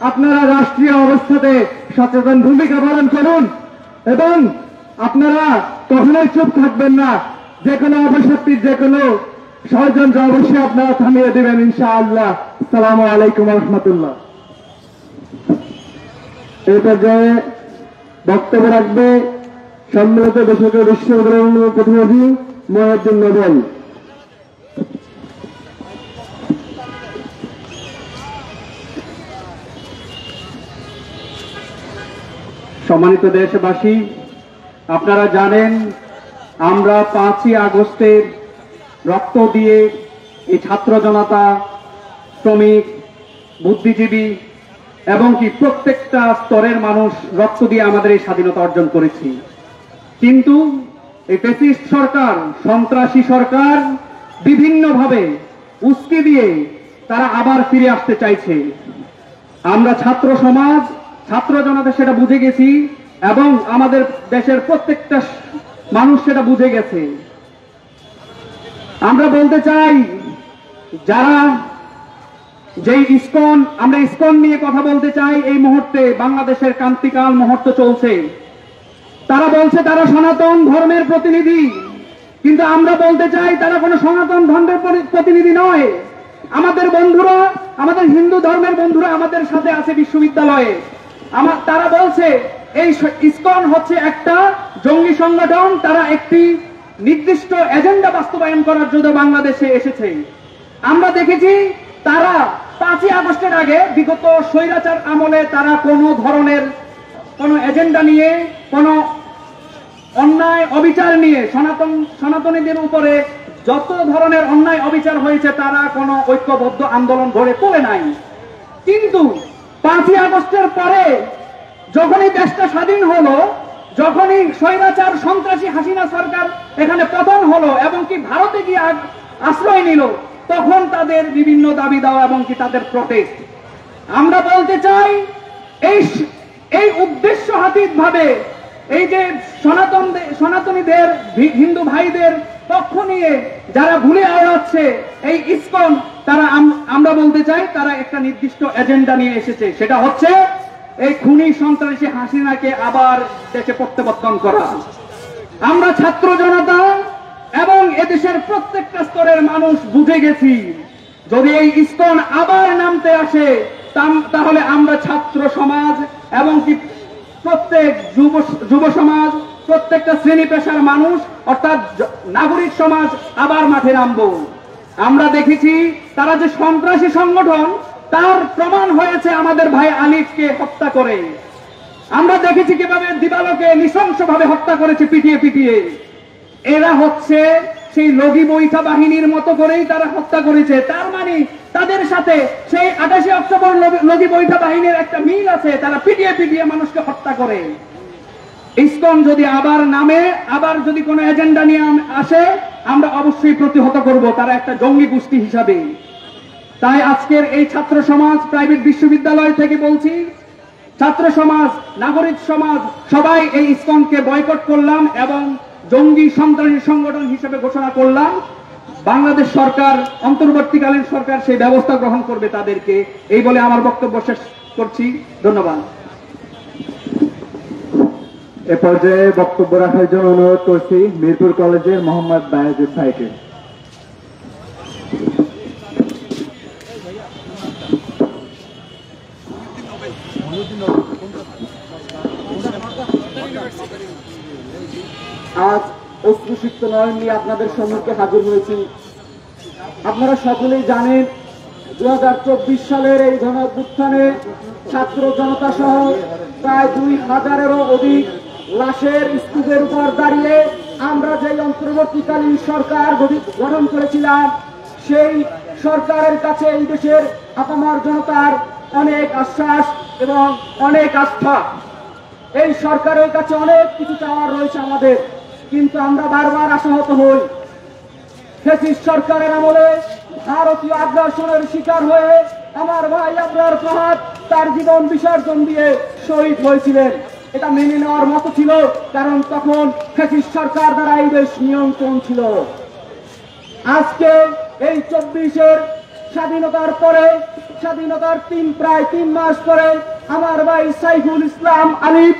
আপনারা রাষ্ট্রীয় অবস্থাতে সচেতন ভূমিকা পালন করুন এবং আপনারা কখনোই চুপ থাকবেন না। যে কোনো অপশক্তির যে কোনো ষড়যন্ত্র অবশ্যই আপনারা থামিয়ে দেবেন ইনশাআল্লাহ। আসসালামু আলাইকুম ওয়া রাহমাতুল্লাহ। এই পর্যায়ে বক্তব্য রাখবে সম্মিলিত বেসরকারি বিশ্ববিদ্যালয়ের প্রতিনিধি মহিউদ্দিন নোবেল। সম্মানিত দেশবাসী, আপনারা জানেন আমরা 5ই আগস্টের রক্ত দিয়ে এই ছাত্র জনতা, শ্রমিক, বুদ্ধিজীবী এবং কি প্রত্যেকটা স্তরের মানুষ রক্ত দিয়ে আমাদের এই স্বাধীনতা অর্জন করেছি। কিন্তু এই ফ্যাসিস্ট সরকার, সন্ত্রাসী সরকার বিভিন্নভাবে উস্কে দিয়ে তারা আবার ফিরে আসতে চাইছে। আমরা ছাত্র সমাজ, ছাত্র জনতা সেটা বুঝে গেছি এবং আমাদের দেশের প্রত্যেকটা মানুষ সেটা বুঝে গেছে। আমরা বলতে চাই, যারা যেই ইসকন, আমরা ইসকন নিয়ে কথা বলতে চাই। এই মুহূর্তে বাংলাদেশের ক্রান্তিকাল মুহূর্ত চলছে। তারা বলছে তারা সনাতন ধর্মের প্রতিনিধি, কিন্তু আমরা বলতে চাই তারা কোনো সনাতন ধর্মের প্রতিনিধি নয়। আমাদের বন্ধুরা, আমাদের হিন্দু ধর্মের বন্ধুরা আমাদের সাথে আছে বিশ্ববিদ্যালয়ে। তারা বলছে এই ইসকন হচ্ছে একটা জঙ্গি সংগঠন, তারা একটি নির্দিষ্ট এজেন্ডা বাস্তবায়ন করার জন্য বাংলাদেশে এসেছে। আমরা দেখেছি তারা 5ই আগস্টের আগে বিগত স্বৈরাচার আমলে তারা কোনো ধরনের কোনো এজেন্ডা নিয়ে, কোনো অন্যায় অবিচার নিয়ে, সনাতনীদের উপরে যত ধরনের অন্যায় অবিচার হয়েছে তারা কোনো ঐক্যবদ্ধ আন্দোলন গড়ে তোলে নাই। কিন্তু 5ই আগস্টের পরে যখনই দেশটা স্বাধীন হলো, যখনই স্বৈরাচার সন্ত্রাসী হাসিনা সরকার এখানে পতন হলো এবং কি ভারতে গিয়ে আশ্রয় নিল, তখন তাদের বিভিন্ন দাবি দেওয়া এবং কি তাদের প্রটেস্ট। আমরা বলতে চাই এই উদ্দেশ্য হাতিক ভাবে এই যে সনাতনীদের, হিন্দু ভাইদের পক্ষ নিয়ে যারা ভুলে আওড়াচ্ছে এই ইসকন, তারা আমরা বলতে চাই তারা একটা নির্দিষ্ট এজেন্ডা নিয়ে এসেছে। সেটা হচ্ছে এই খুনি সন্ত্রাসী হাসিনাকে আবার দেশে প্রত্যাবর্তন করা। আমরা ছাত্র জনতা এবং এদেশের প্রত্যেকটা স্তরের মানুষ বুঝে গেছি, যদি এই ইসকন আবার নামতে আসে তাহলে আমরা ছাত্র সমাজ এবং কি প্রত্যেক যুব সমাজ, প্রত্যেকটা শ্রেণী পেশার মানুষ অর্থাৎ নাগরিক সমাজ আবার মাঠে নামবো। আমরা দেখেছি তারা যে সন্ত্রাসী সংগঠন, তার প্রমাণ হয়েছে আমাদের ভাই আলিফকে হত্যা করে। আমরা দেখেছি কিভাবে দিবালোকে নৃশংসভাবে হত্যা করেছে পিটিয়ে পিটিয়ে। এরা হচ্ছে সেই লগি বৈঠা বাহিনীর মতো করেই তারা হত্যা করেছে। তার মানে তাদের সাথে সেই 28 অক্টোবর লগি বৈঠা বাহিনীর একটা মিল আছে, তারা পিটিয়ে পিটিয়ে মানুষকে হত্যা করে। ইসকন যদি আবার নামে, আবার যদি কোনো এজেন্ডা নিয়ে আসে, আমরা অবশ্যই প্রতিহত করব তারা একটা জঙ্গি গোষ্ঠী হিসাবে। তাই আজকের এই ছাত্র সমাজ, প্রাইভেট বিশ্ববিদ্যালয় থেকে বলছি, ছাত্র সমাজ, নাগরিক সমাজ সবাই এই ইসকনকে বয়কট করলাম এবং জঙ্গি সন্ত্রাসী সংগঠন হিসেবে ঘোষণা করলাম। বাংলাদেশ সরকার, অন্তর্বর্তীকালীন সরকার সেই ব্যবস্থা গ্রহণ করবে তাদেরকে। এই বলে আমার বক্তব্য শেষ করছি। ধন্যবাদ। এ পর্যায়ে বক্তব্য রাখার জন্য অনুরোধ করছি মিরপুর কলেজের মোহাম্মদ বায়েজিদ ভাইকে। আজ অশ্রুসিক্ত নয়ন নিয়ে আপনাদের সম্মুখে হাজির হয়েছি। আপনারা সকলেই জানেন 2024 সালের এই গণ অভ্যুত্থানে ছাত্র জনতা সহ প্রায় 2000-এরও অধিক লাশের স্তূপের উপর দাঁড়িয়ে আমরা যেই অন্তর্বর্তীকালীন সরকার গঠন করেছিলাম, সেই সরকারের কাছে এই দেশের আপামর জনতার অনেক আশ্বাস এবং অনেক আস্থা। এই সরকারের কাছে অনেক কিছু চাওয়ার রয়েছে আমাদের, কিন্তু আমরা বারবার আশাহত হই। ফ্যাসিস্ট সরকারের আমলে ভারতীয় আগ্রাসনের শিকার হয়ে আমার ভাই আবরার ফাহাদ তার জীবন বিসর্জন দিয়ে শহীদ হয়েছিলেন। এটা মেনে নেওয়ার মতো ছিল, কারণ তখন ফ্যাসিস্ট সরকার দ্বারা এই দেশ নিয়ন্ত্রণ ছিল। আজকে এই 24-এর স্বাধীনতার পরে স্বাধীনতার প্রায় 3 মাস পরে আমার ভাই সাইফুল ইসলাম আলিফ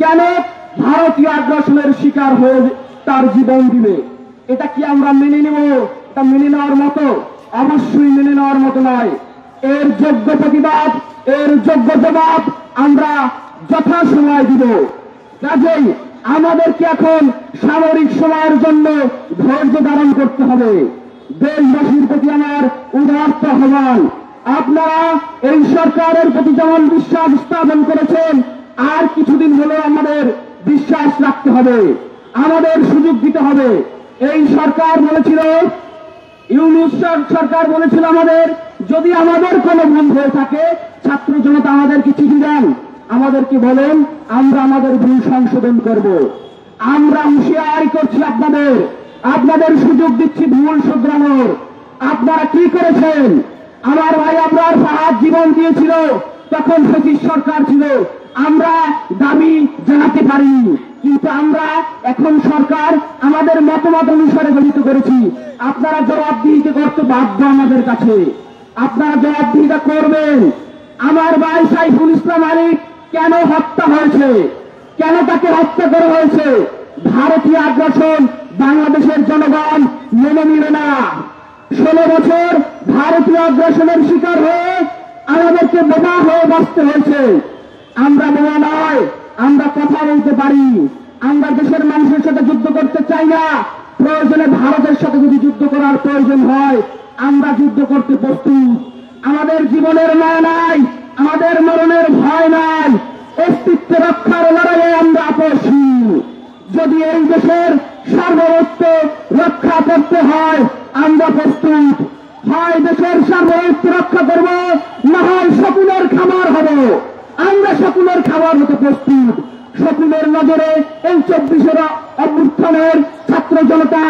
কেন ভারতীয় আগ্রাসনের শিকার হয়ে তার জীবন দিবে? এটা কি আমরা মেনে নেব? এটা মেনে নেওয়ার মতো? অবশ্যই মেনে নেওয়ার মতো নয়। এর যোগ্য প্রতিবাদ, এর যোগ্য জবাব আমরা যথাসময় দিব। কাজেই আমাদেরকে এখন সামরিক সময়ের জন্য ধৈর্য ধারণ করতে হবে। দেশবাসীর প্রতি আমার উদাত্ত আহ্বান, আপনারা এই সরকারের প্রতি যেমন বিশ্বাস স্থাপন করেছেন, আর কিছুদিন হলেও আমাদের বিশ্বাস রাখতে হবে, আমাদের সুযোগ দিতে হবে। এই সরকার বলেছিল, ইউনূস সরকার বলেছিল আমাদের, যদি আমাদের কোনো ভুল হয়ে থাকে ছাত্র জনতা আমাদেরকে চিঠি দেন, আমাদেরকে বলেন, আমরা আমাদের ভুল সংশোধন করব। আমরা হুঁশিয়ারি করছি আপনাদের সুযোগ দিচ্ছি ভুল শুধরানোর। আপনারা কি করেছেন? আমার ভাই আবরার ফাহাদ জীবন দিয়েছিল, তখন ব্রিটিশ সরকার ছিল, আমরা দাবি জানাতে পারিনি, কিন্তু আমরা এখন সরকার আমাদের মতামত অনুসারে গঠিত করেছি। আপনারা জবাবদিহিতা করতে বাধ্য আমাদের কাছে, আপনারা জবাবদিহিতা করবেন। আমার ভাই সাইফুল ইসলাম আলিফ কেন হত্যা হয়েছে? কেন তাকে হত্যা করা হয়েছে? ভারতীয় আগ্রাসন বাংলাদেশের জনগণ মেনে নিবে না। 16 বছর ভারতীয় আগ্রাসনের শিকার হয়ে আমাদেরকে বোমা হয়ে বাঁচতে হয়েছে। আমরা বোমা নয়, আমরা কথা বলতে পারি। আমরা দেশের মানুষের সাথে যুদ্ধ করতে চাই না। প্রয়োজনে ভারতের সাথে যদি যুদ্ধ করার প্রয়োজন হয়, আমরা যুদ্ধ করতে প্রস্তুত। আমাদের জীবনের মায়া নাই, আমাদের মরণের ভয় নাই। অস্তিত্ব রক্ষার লড়াইয়ে আমরা আপসহীন। যদি এই দেশের সার্বভৌমত্ব রক্ষা করতে হয়, আমরা প্রস্তুত। হয় দেশের সার্বভৌমত্ব রক্ষা করব, না হয় শকুনের খামার হব। আমরা শকুনের খাবার হতে প্রস্তুত। শকুনের নজরে এই 24 অভ্যুত্থানের ছাত্র জনতা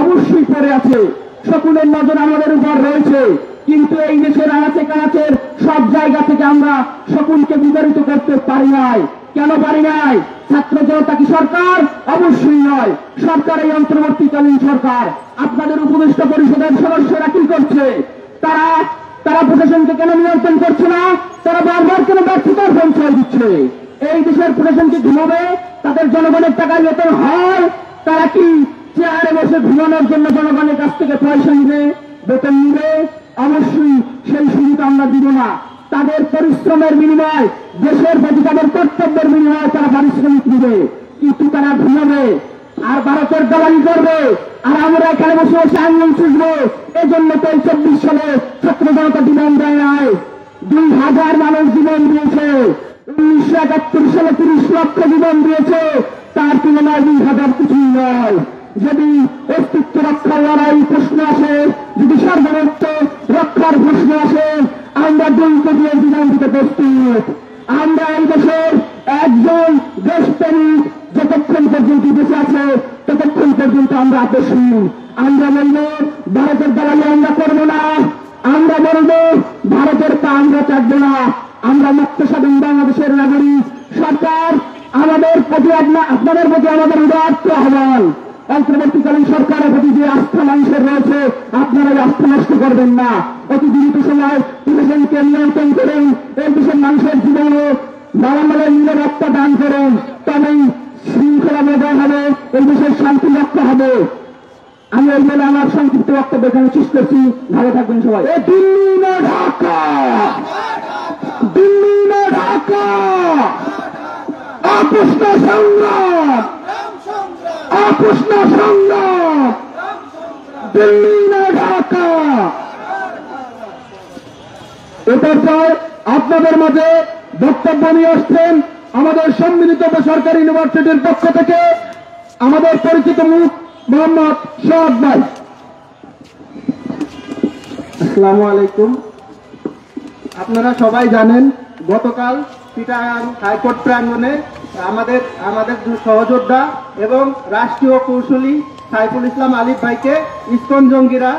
অবশ্যই পড়ে আছে। শকুনের নজর আমাদের উপর রয়েছে, কিন্তু এই দেশের আনাচে কানাচের সব জায়গা থেকে আমরা শকুনকে বিতাড়িত করতে পারি নাই। কেন পারি নাই? ছাত্র জনতা কি সরকার? অবশ্যই নয়। সরকার এই অন্তর্বর্তীকালীন সরকার। আপনাদের উপদেষ্টা পরিষদের সদস্যরা কি করছে? তারা প্রশাসনকে কেন নিয়ন্ত্রণ করছে না? তারা বারবার কেন ব্যর্থতার পরিচয় দিচ্ছে? এই দেশের প্রশাসনকে ঘুমাবে? তাদের জনগণের টাকায় বেতন হয়? তারা কি চেয়ারে বসে ঘুমানোর জন্য জনগণের কাছ থেকে পয়সা নিবে, বেতন নিবে? অবশ্যই সেই সুবিধা আমরা দিব না। তাদের পরিশ্রমের বিনিময়, দেশের প্রতি তাদের কর্তব্যের বিনিময়ে তারা পারিশ্রমিক দিবে, কিন্তু তারা ঘুমাবে আর ভারতের দালালি করবে, আর আমরা এখানে বসে বসে আন্দোলন চুষবো। এজন্য তো 24 সালে ছাত্র জনতা জীবন দেয় নাই। 2000 মানুষ জীবন দিয়েছে। 1971 সালে 30 লক্ষ জীবন দিয়েছে। তার তুলনায় 2000 কিছুই নয়। যদি অস্তিত্ব রক্ষার লড়াই প্রশ্ন আসে, যদি সার্বভৌমত্ব রক্ষার প্রশ্ন আসে, আমরা দুইকে দিয়ে জীবন দিতে প্রস্তুত। আমরা এই দেশের একজন দেশপ্রেমিক যতক্ষণ পর্যন্ত দেশে আছে ততক্ষণ পর্যন্ত আমরা আপসহীন। আমরা বলবো ভারতের দালালি আমরা করবো না। আমরা বলবো ভারতের পা আমরা চাটবো না। আমরা মুক্ত স্বাধীন বাংলাদেশের নাগরিক। সরকার আমাদের প্রতি আপনাদের প্রতি আমাদের উদাত্ত আহ্বান, অন্তর্বর্তীকালীন সরকারের প্রতি যে আস্থা মানুষের রয়েছে, আপনারা এই আস্থা নষ্ট করবেন না। অতি দ্রুত সময় প্রশাসনকে নিয়ন্ত্রণ করেন। এই দেশের মানুষের জীবনে মারামারের নিরাপত্তা দান করেন, তবেই শৃঙ্খলা বজায় হবে, এই দেশের শান্তি রক্ষা হবে। আমি এই বলে আমার সংক্ষিপ্ত বক্তব্য এখানে শেষ করছি। ভালো থাকবেন সবাই। দিল্লি না ঢাকা, দিল্লি না ঢাকা, আপোষ না সংগ্রাম, আপোষ না সংগ্রাম, দিল্লি না ঢাকা। এরপর আপনাদের মাঝে বক্তব্য নিয়ে আসছেন আমাদের সম্মিলিত বেসরকারি ইউনিভার্সিটির পক্ষ থেকে আমাদের পরিচিত মুখ মোহাম্মদ শাহাদ ভাই। আসসালামু আলাইকুম। আপনারা সবাই জানেন গতকাল চিটাগাং হাইকোর্ট প্রাঙ্গণে আমাদের সহযোদ্ধা এবং রাষ্ট্রীয় কৌশলী সাইফুল ইসলাম আলিফ ভাইকে ইসকন জঙ্গিরা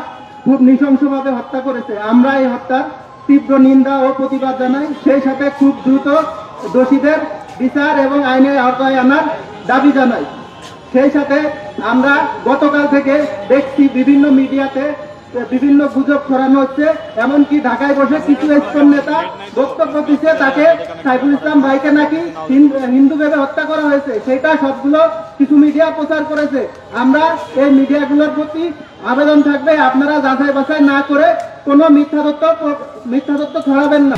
খুব নৃশংসভাবে হত্যা করেছে। আমরা এই হত্যার তীব্র নিন্দা ও প্রতিবাদ জানাই। সেই সাথে খুব দ্রুত দোষীদের বিচার এবং আইনের আওতায় আনার দাবি জানাই। সেই সাথে আমরা গতকাল থেকে দেখছি বিভিন্ন মিডিয়াতে বিভিন্ন গুজব ছড়ানো হচ্ছে। এমনকি ঢাকায় বসে কিছু ইসকন নেতা বক্তব্য দিচ্ছে তাকে সাইফুল ইসলাম ভাইকে নাকি হিন্দু ভেবে হত্যা করা হয়েছে, সেটা সবগুলো কিছু মিডিয়া প্রচার করেছে। আমরা এই মিডিয়াগুলোর প্রতি আবেদন থাকবে, আপনারা যাচাই বাছাই না করে কোনো মিথ্যা তথ্য ছড়াবেন না।